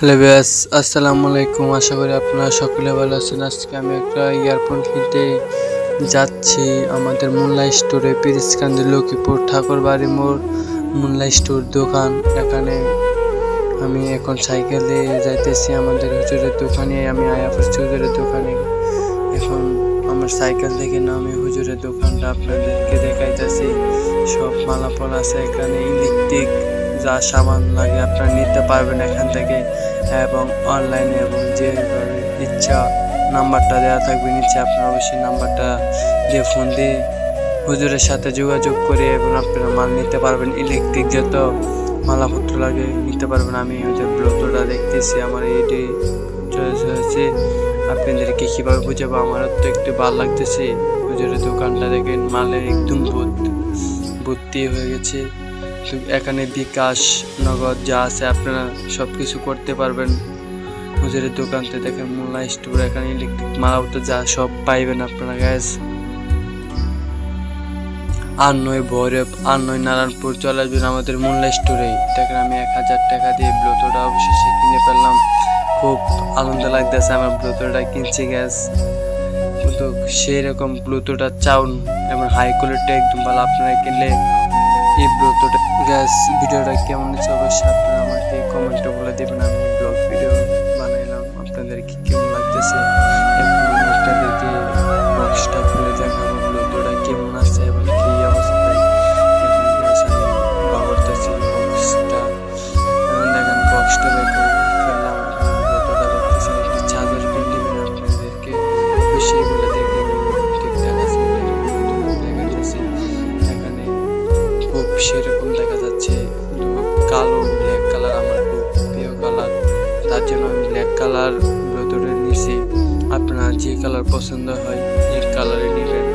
Hello viewers, আসসালামু আলাইকুম। আশা করি আপনারা সকলে ভালো আছেন। আজকে আমি একটা ইয়ারফোন কিনতে যাচ্ছি আমাদের মুন্লা স্টোরে, পিরিজকান্দি লক্ষ্মীপুর ঠাকুরবাড়ি মোড় মুন্লা স্টোর দোকান। এখানে আমি এখন সাইকেলে যাইতেছি আমাদের হুজুরের দোকানে। আমি আয়া পড়ছি হুজুরের দোকানে। এখন আমার সাইকেল থেকে নামে হুজুরের দোকানটা আপনাদেরকে দেখাইতেছি। সব মালাপল আছে এখানে, ইলেকট্রিক যা সামান লাগে আপনারা নিতে পারবেন এখান থেকে এবং অনলাইনে, এবং যেভাবে ইচ্ছা নাম্বারটা দেওয়া থাকবে নিচে, আপনারা অবশ্যই নাম্বারটা দিয়ে ফোন দিয়ে হুজুরের সাথে যোগাযোগ করে এবং আপনারা মাল নিতে পারবেন। ইলেকট্রিক যত মালাপত্র লাগে নিতে পারবেন। আমি ওদের ব্লগটা দেখতেছি, আমার এইটি চয়েস হয়েছে। আপনাদেরকে কীভাবে বুঝাবো, আমারও তো একটু ভালো লাগতেছে। হুজুরের দোকানটা দেখেন, মালের একদম ভর্তি হয়ে গেছে। এখানে বিকাশ নগদ যা আছে আপনারা সব কিছু করতে পারবেন হুজুরের দোকানতে। দেখেন মুন্লা স্টোর, এখানে ইলেকট্রিক মালাপত্র যা সব পাইবেন আপনারা। গ্যাস আর নয় ভৈরব, আর নয় নারায়ণপুর চলে আসবেন আমাদের মুন্লা স্টোরে। দেখেন আমি 1000 টাকা দিয়ে ব্লুটুথটা অবশেষে কিনে ফেললাম। খুব আনন্দ লাগতেছে আমার ব্লুটুথটা কিনছি। গ্যাস কিন্তু সেই রকম ব্লুটুথটা চাউন এবং হাই কোয়ালিটি একদম ভালো। আপনারা কিনলে এই ব্লুটুথটা। গ্যাস ভিডিওটা কেমন হচ্ছে অবশ্যই আপনারা আমাকে কমেন্টে বলে দেবেন। আমি ব্লগ ভিডিও বানাইলাম, আপনাদেরকে কেমন লাগতেছে। এখন আপনাদেরকে বক্সটা খুলে দেখাবো ব্লুটুথটা কেমন আছে এবং কি অবস্থায়। এখন গ্যাস আমি বাবরতেছি বক্সটা। এখন দেখেন বক্সটা দেখুন ফেললাম। এখন ব্লুটুথটা দেখতেছি, একটি চার্জার পিন দিবেন আপনাদেরকে অবশ্যই বলে দেখবেন ঠিকঠাক আছে। দেখাচ্ছি এখানে খুব সেরকম দেখা যাচ্ছে, কালো ব্ল্যাক কালার আমার খুব প্রিয় কালার, তার জন্য আমি ব্ল্যাক কালার ব্লুটুথে নিয়েছি। আপনার যে কালার পছন্দ হয় এই কালারে নেবেন।